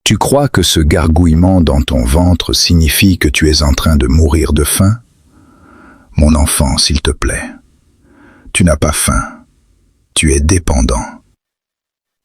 Tu crois que ce gargouillement dans ton ventre signifie que tu es en train de mourir de faim? Mon enfant, s'il te plaît, tu n'as pas faim, tu es dépendant.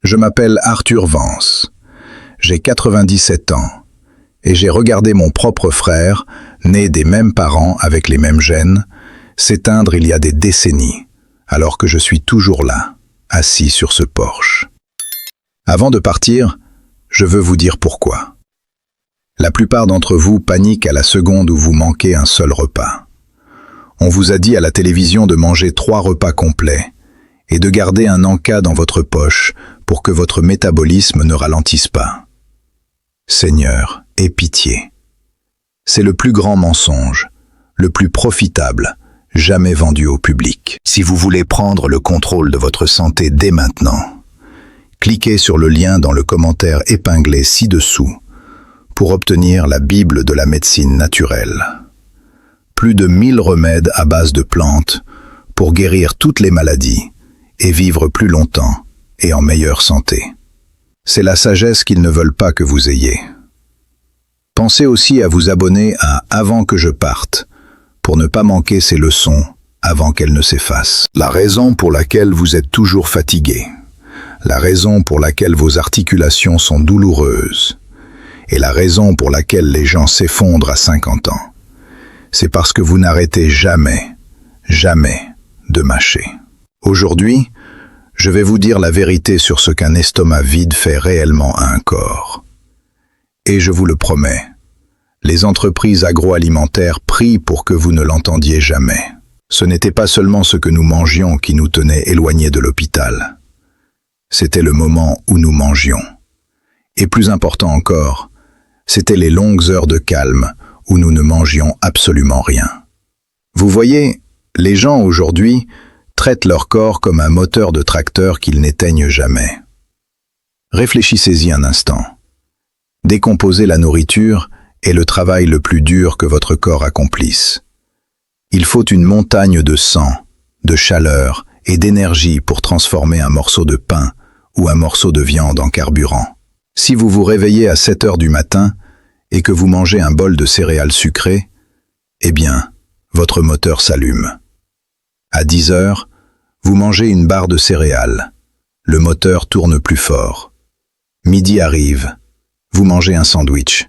Je m'appelle Arthur Vance, j'ai 97 ans et j'ai regardé mon propre frère, né des mêmes parents avec les mêmes gènes, s'éteindre il y a des décennies, alors que je suis toujours là, assis sur ce porche. Avant de partir, je veux vous dire pourquoi. La plupart d'entre vous paniquent à la seconde où vous manquez un seul repas. On vous a dit à la télévision de manger 3 repas complets et de garder un encas dans votre poche pour que votre métabolisme ne ralentisse pas. Seigneur, aie pitié. C'est le plus grand mensonge, le plus profitable, jamais vendu au public. Si vous voulez prendre le contrôle de votre santé dès maintenant, cliquez sur le lien dans le commentaire épinglé ci-dessous pour obtenir la Bible de la médecine naturelle. Plus de 1000 remèdes à base de plantes pour guérir toutes les maladies et vivre plus longtemps et en meilleure santé. C'est la sagesse qu'ils ne veulent pas que vous ayez. Pensez aussi à vous abonner à Avant que je parte pour ne pas manquer ces leçons avant qu'elles ne s'effacent. La raison pour laquelle vous êtes toujours fatigué, la raison pour laquelle vos articulations sont douloureuses et la raison pour laquelle les gens s'effondrent à 50 ans, c'est parce que vous n'arrêtez jamais, jamais de mâcher. Aujourd'hui, je vais vous dire la vérité sur ce qu'un estomac vide fait réellement à un corps. Et je vous le promets, les entreprises agroalimentaires prient pour que vous ne l'entendiez jamais. Ce n'était pas seulement ce que nous mangions qui nous tenait éloignés de l'hôpital. C'était le moment où nous mangions. Et plus important encore, c'était les longues heures de calme où nous ne mangions absolument rien. Vous voyez, les gens aujourd'hui traitent leur corps comme un moteur de tracteur qu'ils n'éteignent jamais. Réfléchissez-y un instant. Décomposer la nourriture est le travail le plus dur que votre corps accomplisse. Il faut une montagne de sang, de chaleur et d'énergie pour transformer un morceau de pain ou un morceau de viande en carburant. Si vous vous réveillez à 7 heures du matin et que vous mangez un bol de céréales sucrées, eh bien, votre moteur s'allume. À 10 heures, vous mangez une barre de céréales. Le moteur tourne plus fort. Midi arrive. Vous mangez un sandwich.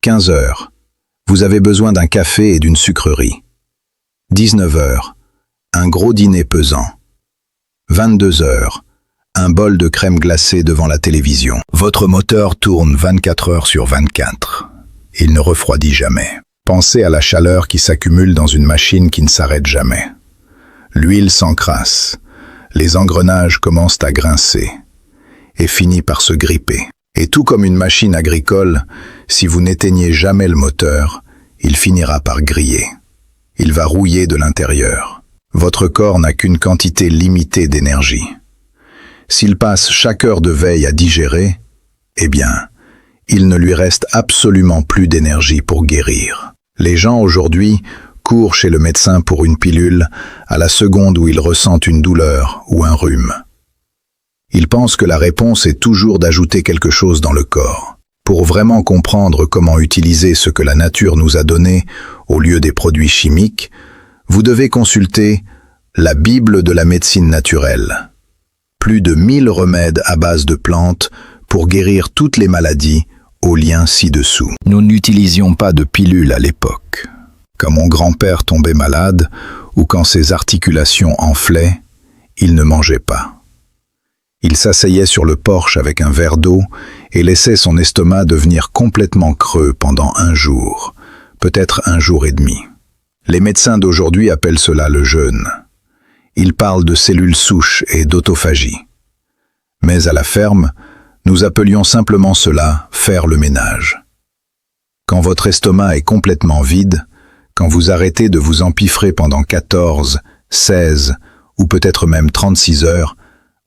15 heures. Vous avez besoin d'un café et d'une sucrerie. 19 heures. Un gros dîner pesant. 22 heures. Un bol de crème glacée devant la télévision. Votre moteur tourne 24 heures sur 24. Il ne refroidit jamais. Pensez à la chaleur qui s'accumule dans une machine qui ne s'arrête jamais. L'huile s'encrasse, les engrenages commencent à grincer et finissent par se gripper. Et tout comme une machine agricole, si vous n'éteignez jamais le moteur, il finira par griller. Il va rouiller de l'intérieur. Votre corps n'a qu'une quantité limitée d'énergie. S'il passe chaque heure de veille à digérer, eh bien, il ne lui reste absolument plus d'énergie pour guérir. Les gens aujourd'hui courent chez le médecin pour une pilule à la seconde où ils ressentent une douleur ou un rhume. Ils pensent que la réponse est toujours d'ajouter quelque chose dans le corps. Pour vraiment comprendre comment utiliser ce que la nature nous a donné au lieu des produits chimiques, vous devez consulter la Bible de la médecine naturelle. Plus de 1000 remèdes à base de plantes pour guérir toutes les maladies au lien ci-dessous. Nous n'utilisions pas de pilules à l'époque. Quand mon grand-père tombait malade ou quand ses articulations enflaient, il ne mangeait pas. Il s'asseyait sur le porche avec un verre d'eau et laissait son estomac devenir complètement creux pendant 1 jour, peut-être 1 jour et demi. Les médecins d'aujourd'hui appellent cela le jeûne. Ils parlent de cellules souches et d'autophagie. Mais à la ferme, nous appelions simplement cela faire le ménage. Quand votre estomac est complètement vide, quand vous arrêtez de vous empiffrer pendant 14, 16 ou peut-être même 36 heures,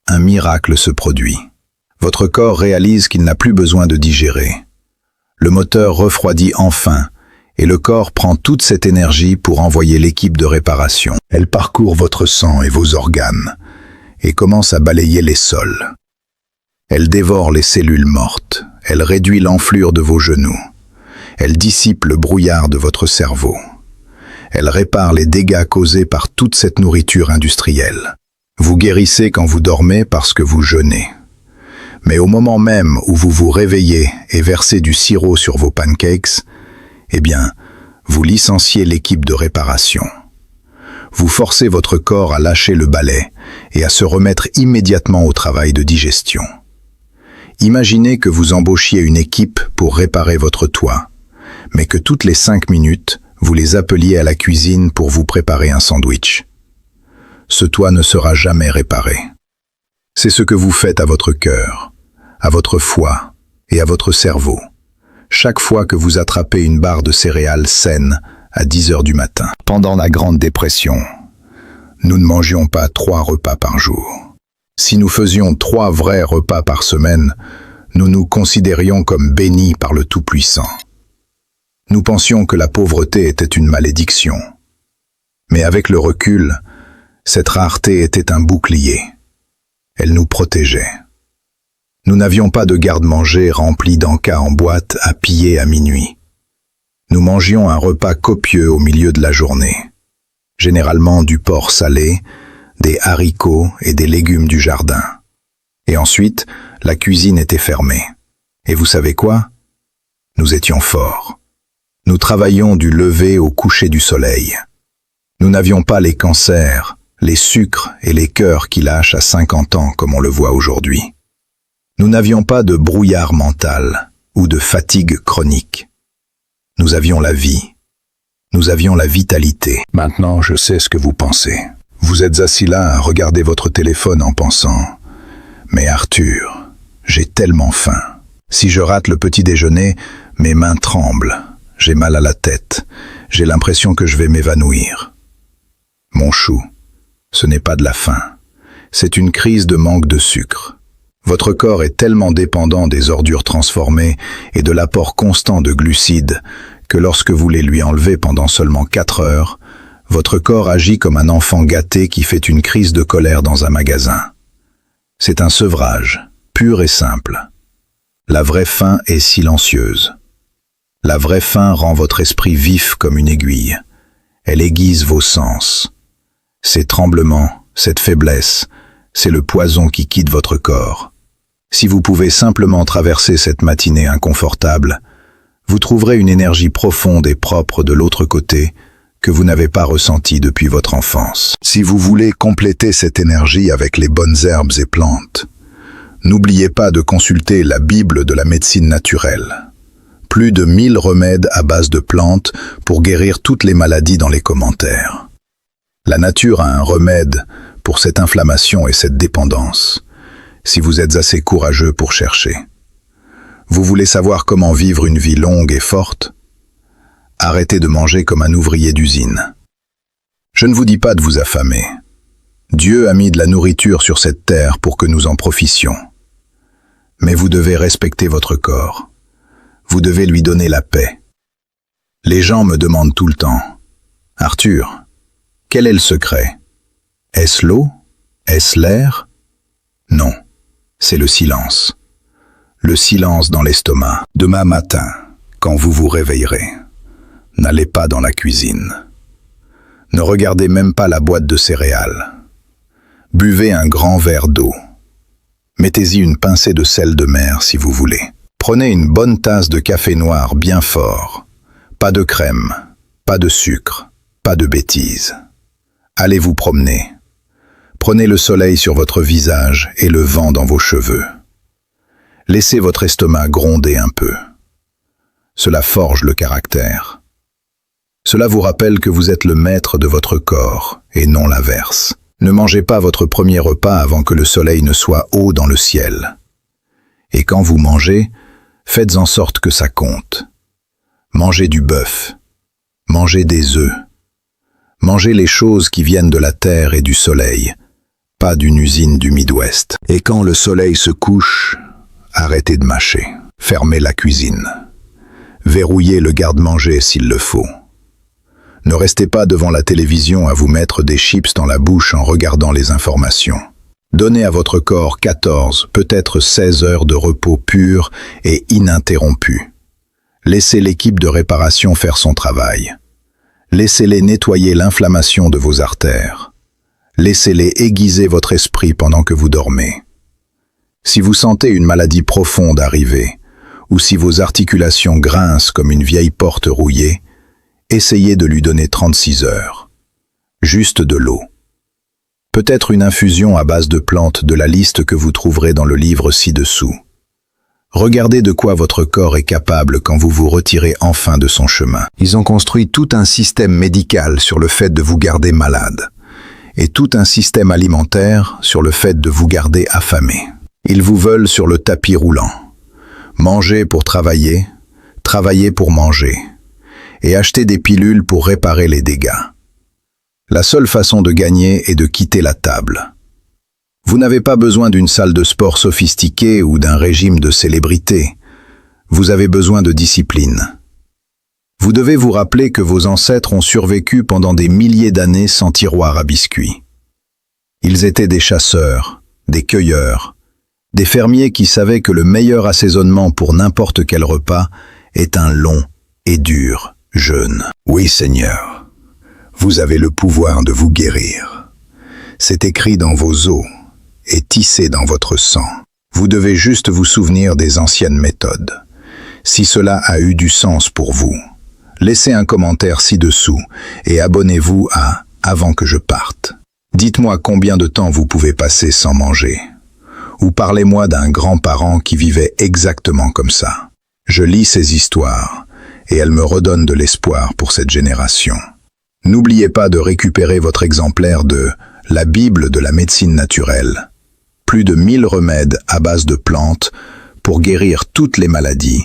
un miracle se produit. Votre corps réalise qu'il n'a plus besoin de digérer. Le moteur refroidit enfin et le corps prend toute cette énergie pour envoyer l'équipe de réparation. Elle parcourt votre sang et vos organes et commence à balayer les sols. Elle dévore les cellules mortes, elle réduit l'enflure de vos genoux, elle dissipe le brouillard de votre cerveau. Elle répare les dégâts causés par toute cette nourriture industrielle. Vous guérissez quand vous dormez parce que vous jeûnez. Mais au moment même où vous vous réveillez et versez du sirop sur vos pancakes, eh bien, vous licenciez l'équipe de réparation. Vous forcez votre corps à lâcher le balai et à se remettre immédiatement au travail de digestion. Imaginez que vous embauchiez une équipe pour réparer votre toit, mais que toutes les 5 minutes, vous les appeliez à la cuisine pour vous préparer un sandwich. Ce toit ne sera jamais réparé. C'est ce que vous faites à votre cœur, à votre foie et à votre cerveau, chaque fois que vous attrapez une barre de céréales saines à 10 heures du matin. Pendant la Grande Dépression, nous ne mangions pas 3 repas par jour. Si nous faisions 3 vrais repas par semaine, nous nous considérions comme bénis par le Tout-Puissant. Nous pensions que la pauvreté était une malédiction. Mais avec le recul, cette rareté était un bouclier. Elle nous protégeait. Nous n'avions pas de garde-manger rempli d'encas en boîte à piller à minuit. Nous mangions un repas copieux au milieu de la journée. Généralement du porc salé, des haricots et des légumes du jardin. Et ensuite, la cuisine était fermée. Et vous savez quoi? Nous étions forts. Nous travaillions du lever au coucher du soleil. Nous n'avions pas les cancers, les sucres et les cœurs qui lâchent à 50 ans comme on le voit aujourd'hui. Nous n'avions pas de brouillard mental ou de fatigue chronique. Nous avions la vie. Nous avions la vitalité. Maintenant, je sais ce que vous pensez. Vous êtes assis là à regarder votre téléphone en pensant « Mais Arthur, j'ai tellement faim. Si je rate le petit déjeuner, mes mains tremblent. J'ai mal à la tête. J'ai l'impression que je vais m'évanouir. » Mon chou, ce n'est pas de la faim. C'est une crise de manque de sucre. Votre corps est tellement dépendant des ordures transformées et de l'apport constant de glucides que lorsque vous les lui enlevez pendant seulement 4 heures, votre corps agit comme un enfant gâté qui fait une crise de colère dans un magasin. C'est un sevrage, pur et simple. La vraie faim est silencieuse. La vraie faim rend votre esprit vif comme une aiguille. Elle aiguise vos sens. Ces tremblements, cette faiblesse, c'est le poison qui quitte votre corps. Si vous pouvez simplement traverser cette matinée inconfortable, vous trouverez une énergie profonde et propre de l'autre côté que vous n'avez pas ressentie depuis votre enfance. Si vous voulez compléter cette énergie avec les bonnes herbes et plantes, n'oubliez pas de consulter la Bible de la médecine naturelle. Plus de 1000 remèdes à base de plantes pour guérir toutes les maladies dans les commentaires. La nature a un remède pour cette inflammation et cette dépendance, si vous êtes assez courageux pour chercher. Vous voulez savoir comment vivre une vie longue et forte? Arrêtez de manger comme un ouvrier d'usine. Je ne vous dis pas de vous affamer. Dieu a mis de la nourriture sur cette terre pour que nous en profitions. Mais vous devez respecter votre corps. Vous devez lui donner la paix. Les gens me demandent tout le temps, « Arthur, quel est le secret? Est-ce l'eau? Est-ce l'air? » Non, c'est le silence. Le silence dans l'estomac. Demain matin, quand vous vous réveillerez, n'allez pas dans la cuisine. Ne regardez même pas la boîte de céréales. Buvez un grand verre d'eau. Mettez-y une pincée de sel de mer si vous voulez. Prenez une bonne tasse de café noir bien fort. Pas de crème, pas de sucre, pas de bêtises. Allez vous promener. Prenez le soleil sur votre visage et le vent dans vos cheveux. Laissez votre estomac gronder un peu. Cela forge le caractère. Cela vous rappelle que vous êtes le maître de votre corps et non l'inverse. Ne mangez pas votre premier repas avant que le soleil ne soit haut dans le ciel. Et quand vous mangez, faites en sorte que ça compte. Mangez du bœuf. Mangez des œufs. Mangez les choses qui viennent de la terre et du soleil, pas d'une usine du Midwest. Et quand le soleil se couche, arrêtez de mâcher. Fermez la cuisine. Verrouillez le garde-manger s'il le faut. Ne restez pas devant la télévision à vous mettre des chips dans la bouche en regardant les informations. Donnez à votre corps 14, peut-être 16 heures de repos pur et ininterrompu. Laissez l'équipe de réparation faire son travail. Laissez-les nettoyer l'inflammation de vos artères. Laissez-les aiguiser votre esprit pendant que vous dormez. Si vous sentez une maladie profonde arriver, ou si vos articulations grincent comme une vieille porte rouillée, essayez de lui donner 36 heures. Juste de l'eau. Peut-être une infusion à base de plantes de la liste que vous trouverez dans le livre ci-dessous. Regardez de quoi votre corps est capable quand vous vous retirez enfin de son chemin. Ils ont construit tout un système médical sur le fait de vous garder malade, et tout un système alimentaire sur le fait de vous garder affamé. Ils vous veulent sur le tapis roulant. Manger pour travailler, travailler pour manger, et acheter des pilules pour réparer les dégâts. La seule façon de gagner est de quitter la table. Vous n'avez pas besoin d'une salle de sport sophistiquée ou d'un régime de célébrité. Vous avez besoin de discipline. Vous devez vous rappeler que vos ancêtres ont survécu pendant des milliers d'années sans tiroir à biscuits. Ils étaient des chasseurs, des cueilleurs, des fermiers qui savaient que le meilleur assaisonnement pour n'importe quel repas est un long et dur jeûne. Oui, Seigneur, vous avez le pouvoir de vous guérir. C'est écrit dans vos os et tissé dans votre sang. Vous devez juste vous souvenir des anciennes méthodes. Si cela a eu du sens pour vous, laissez un commentaire ci-dessous et abonnez-vous à « Avant que je parte ». Dites-moi combien de temps vous pouvez passer sans manger. Ou parlez-moi d'un grand-parent qui vivait exactement comme ça. Je lis ces histoires et elles me redonnent de l'espoir pour cette génération. N'oubliez pas de récupérer votre exemplaire de « La Bible de la médecine naturelle ». Plus de 1000 remèdes à base de plantes pour guérir toutes les maladies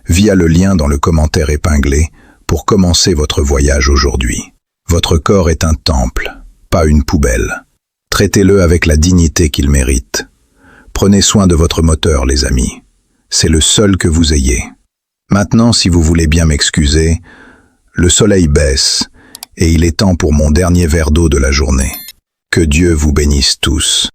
via le lien dans le commentaire épinglé pour commencer votre voyage aujourd'hui. Votre corps est un temple, pas une poubelle. Traitez-le avec la dignité qu'il mérite. Prenez soin de votre moteur, les amis. C'est le seul que vous ayez. Maintenant, si vous voulez bien m'excuser, le soleil baisse et il est temps pour mon dernier verre d'eau de la journée. Que Dieu vous bénisse tous.